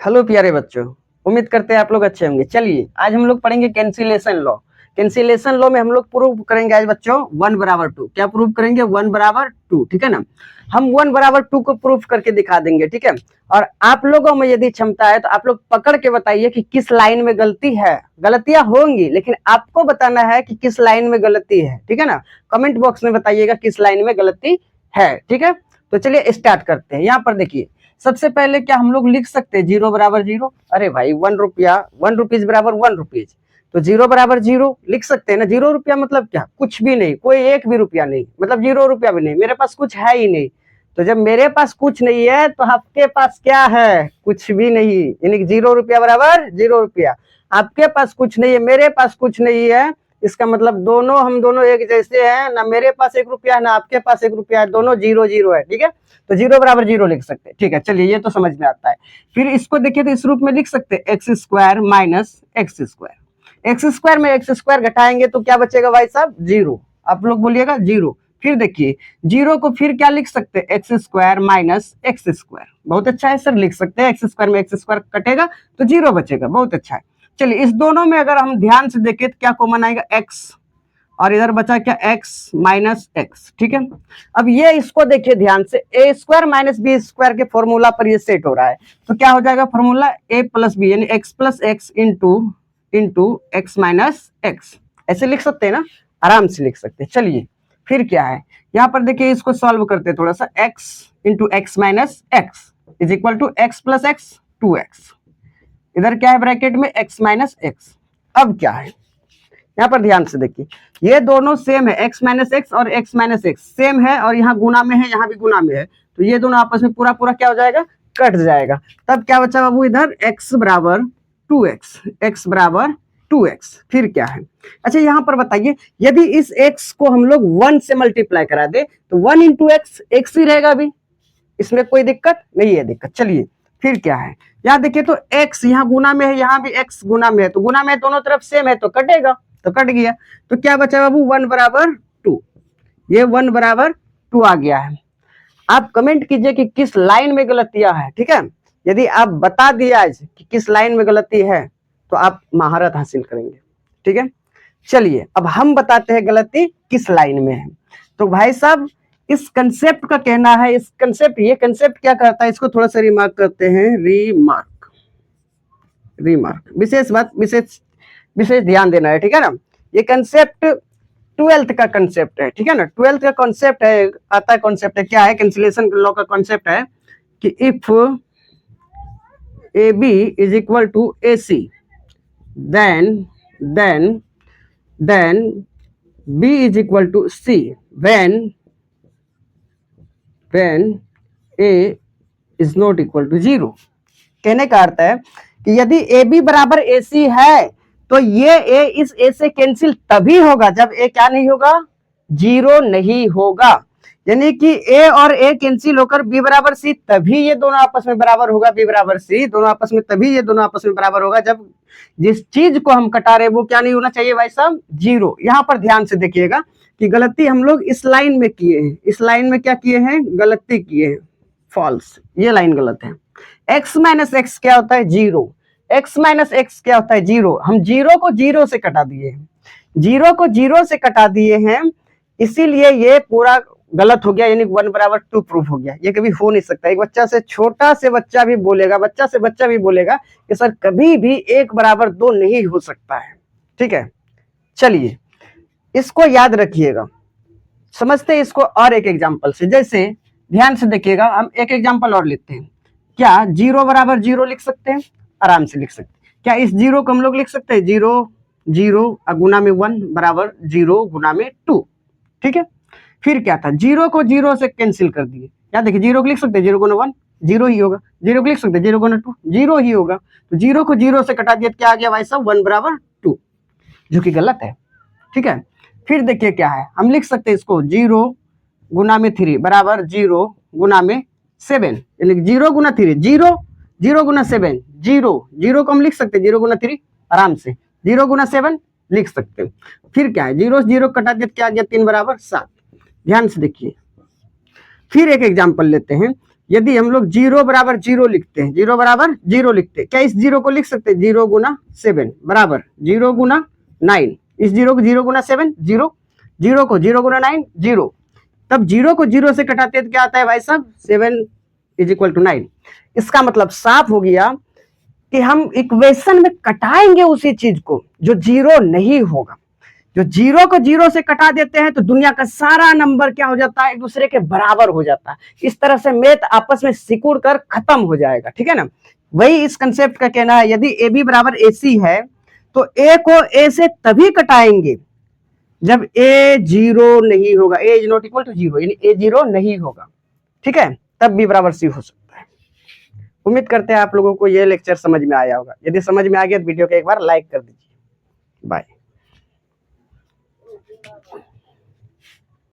Hello प्यारे बच्चों, उम्मीद करते हैं आप लोग अच्छे होंगे। चलिए आज हम लोग पढ़ेंगे कैंसिलेशन लॉ। कैंसिलेशन लॉ में हम लोग प्रूव करेंगे आज बच्चों 1 बराबर 2। क्या प्रूव करेंगे? 1 बराबर 2। ठीक है ना। हम 1 बराबर 2 को प्रूफ करके दिखा देंगे। ठीक है। और आप लोगों में यदि क्षमता है तो आप लोग पकड़ के बताइए कि किस लाइन में गलती है। गलतियां होंगी लेकिन आपको बताना है कि किस लाइन में गलती है। ठीक है ना। कमेंट बॉक्स में बताइएगा किस लाइन में गलती है। ठीक है। तो चलिए स्टार्ट करते हैं। यहाँ पर देखिए सबसे पहले क्या हम लोग लिख सकते हैं 0 बराबर 0। अरे भाई 1 रुपया 1 रुपीज बराबर 1 रुपीज, तो 0 बराबर 0 लिख सकते हैं ना। 0 रुपया मतलब क्या? कुछ भी नहीं, कोई एक भी रुपया नहीं, मतलब 0 रुपया भी नहीं। मेरे पास कुछ है ही नहीं। तो जब मेरे पास कुछ नहीं है तो आपके पास क्या है? कुछ भी नहीं। यानी कि 0 रुपया बराबर 0 रुपया। आपके पास कुछ नहीं है, मेरे पास कुछ नहीं है, इसका मतलब हम दोनों एक जैसे हैं। ना मेरे पास 1 रुपया है ना आपके पास 1 रुपया है, दोनों 0 0 है। ठीक है। तो 0 बराबर 0 लिख सकते हैं। ठीक है, चलिए ये तो समझ में आता है। फिर इसको देखिए तो इस रूप में लिख सकते हैं x square minus x square. X square में एक्स स्क्वायर घटाएंगे तो क्या बचेगा भाई साहब? 0। आप लोग बोलिएगा 0। फिर देखिए 0 को फिर क्या लिख सकते हैं? X square minus x square. बहुत अच्छा है सर, लिख सकते हैं। एक्स स्क्वायर में एक्स स्क्वायर कटेगा तो 0 बचेगा। बहुत अच्छा है। चलिए इस दोनों में अगर हम ध्यान से देखें तो क्या कॉमन आएगा? एक्स, और इधर बचा क्या? X minus x. ठीक है। अब ये इसको देखिए ध्यान से, ए स्क्वायर माइनस बी स्क्वायर के फॉर्मूला पर ये सेट हो रहा है। तो क्या हो जाएगा फॉर्मूला? ए प्लस बी यानी x plus x into X minus x. ऐसे लिख सकते हैं ना, आराम से लिख सकते हैं। चलिए फिर क्या है यहाँ पर देखिए, इसको सॉल्व करते हैं थोड़ा सा। X into X minus X is equal to X plus X 2x। इधर क्या है ब्रैकेट में? X minus X. अब क्या है यहाँ पर ध्यान से देखिए, ये दोनों सेम है, x माइनस एक्स और x माइनस एक्स सेम है, और यहाँ गुना में है, यहाँ भी गुना में है। तो ये दोनों आपस में पूरा पूरा क्या हो जाएगा? कट जाएगा। तब क्या बचा बाबू? इधर x बराबर 2x, x बराबर 2x। फिर क्या है? अच्छा यहाँ पर बताइए, यदि इस x को हम लोग 1 से मल्टीप्लाई करा दे तो 1 इंटू एक्स एक्स ही रहेगा अभी, इसमें कोई दिक्कत नहीं है। दिक्कत चलिए फिर क्या है, यहाँ देखिए तो x यहाँ गुना में है, यहाँ भी x गुना में है, तो गुना में दोनों तरफ सेम है तो कटेगा, तो कट गया। तो क्या बचा बाबू? 1 बराबर 2। ये 1 बराबर 2 आ गया है। आप कमेंट कीजिए कि किस लाइन में गलतियां है। ठीक है। यदि आप बता दिया आज कि किस लाइन में गलती है तो आप महारत हासिल करेंगे। ठीक है। चलिए अब हम बताते हैं गलती किस लाइन में है। तो भाई साहब इस कंसेप्ट का कहना है, इस कंसेप्ट, ये कंसेप्ट क्या करता है, इसको थोड़ा सा रिमार्क करते हैं। रिमार्क, विशेष बात, विशेष ध्यान देना है। ठीक है ना। ये कंसेप्ट 12th का कंसेप्ट है। ठीक है ना। 12th का कंसेप्ट है, आता है कॉन्सेप्ट है, क्या है? कैंसिलेशन लॉ का कॉन्सेप्ट है कि if A B is equal to A C then B is equal to C when A is not equal to 0। कहने का अर्थ है कि यदि ए बी बराबर ए सी है तो ये ए इस ए से कैंसिल तभी होगा जब ए क्या नहीं होगा? 0 नहीं होगा। यानी कि ए और ए कैंसिल होकर बी बराबर सी, तभी ये दोनों आपस में बराबर होगा। बी बराबर सी दोनों आपस में, तभी ये दोनों आपस में बराबर होगा जब जिस चीज को हम कटा रहे वो क्या नहीं होना चाहिए भाई साहब? 0। यहाँ पर ध्यान से देखिएगा कि गलती हम लोग इस लाइन में किए हैं। इस लाइन में क्या किए हैं? गलती किए हैं, फॉल्स। ये लाइन गलत है। x माइनस एक्स क्या होता है? 0। x माइनस एक्स क्या होता है? 0। हम 0 को 0 से कटा दिए हैं, 0 को 0 से कटा दिए हैं, इसीलिए ये पूरा गलत हो गया। यानी 1 बराबर 2 प्रूफ हो गया। ये कभी हो नहीं सकता। एक बच्चा से छोटा से बच्चा भी बोलेगा, बच्चा से बच्चा भी बोलेगा कि सर कभी भी 1 बराबर 2 नहीं हो सकता है। ठीक है। चलिए इसको याद रखिएगा। समझते हैं इसको और एक एग्जाम्पल से। जैसे ध्यान से देखिएगा, हम एक एग्जाम्पल और लेते हैं। क्या 0 बराबर 0 लिख सकते हैं? आराम से लिख सकते हैं। क्या इस 0 को हम लोग लिख सकते हैं? 0 0 गुना में 1 बराबर 0 गुना में 2। ठीक है। फिर क्या था? 0 को 0 से कैंसिल कर दिए। क्या देखिए 0 को लिख सकते हैं 0 गुना 1 0 ही होगा, 0 को लिख सकते हैं 0 गुना 2 0 ही होगा। तो 0 को 0 से कटा दिया, क्या आ गया भाई साहब? 1 बराबर 2, जो कि गलत है। ठीक है। फिर देखिए क्या है, हम लिख सकते हैं इसको 0 गुना में 3 बराबर 0 गुना में 7। यानी 0 गुना 3, 0 गुना 7, 0 को हम लिख सकते हैं 0 गुना 3 आराम से, 0 गुना 7 लिख सकते हैं। फिर क्या है? 0 0 कटा दिया, क्या आ गया? 3 बराबर 7। ध्यान से देखिए। फिर एक एग्जाम्पल लेते हैं। यदि हम लोग 0 बराबर 0 लिखते हैं, 0 बराबर 0 लिखते हैं, क्या इस 0 को लिख सकते हैं 0 गुना 7 बराबर 0 गुना 9, इस 0 को 0 गुना 7 0, 0 को 0 गुना 9 0, तब 0 को 0 से कटाते हैं तो क्या आता है भाई साहब 7 इज इक्वल टू 9। इसका मतलब साफ हो गया कि हम इक्वेशन में कटाएंगे उसी चीज को जो 0 नहीं होगा। जो 0 को 0 से कटा देते हैं तो दुनिया का सारा नंबर क्या हो जाता है, एक दूसरे के बराबर हो जाता है। इस तरह से मैथ आपस में सिकुड़ कर खत्म हो जाएगा, ठीक है ना। वही इस कंसेप्ट का कहना है, यदि ए बी बराबर ए सी है तो ए को ए से तभी कटाएंगे जब ए 0 नहीं होगा, ए इज नॉट इक्वल टू 0, यानी ए 0 नहीं होगा, ठीक है, तब बी बराबर सी हो सकता है। उम्मीद करते हैं आप लोगों को यह लेक्चर समझ में आया होगा। यदि समझ में आ गया तो वीडियो को एक बार लाइक कर दीजिए। बाय।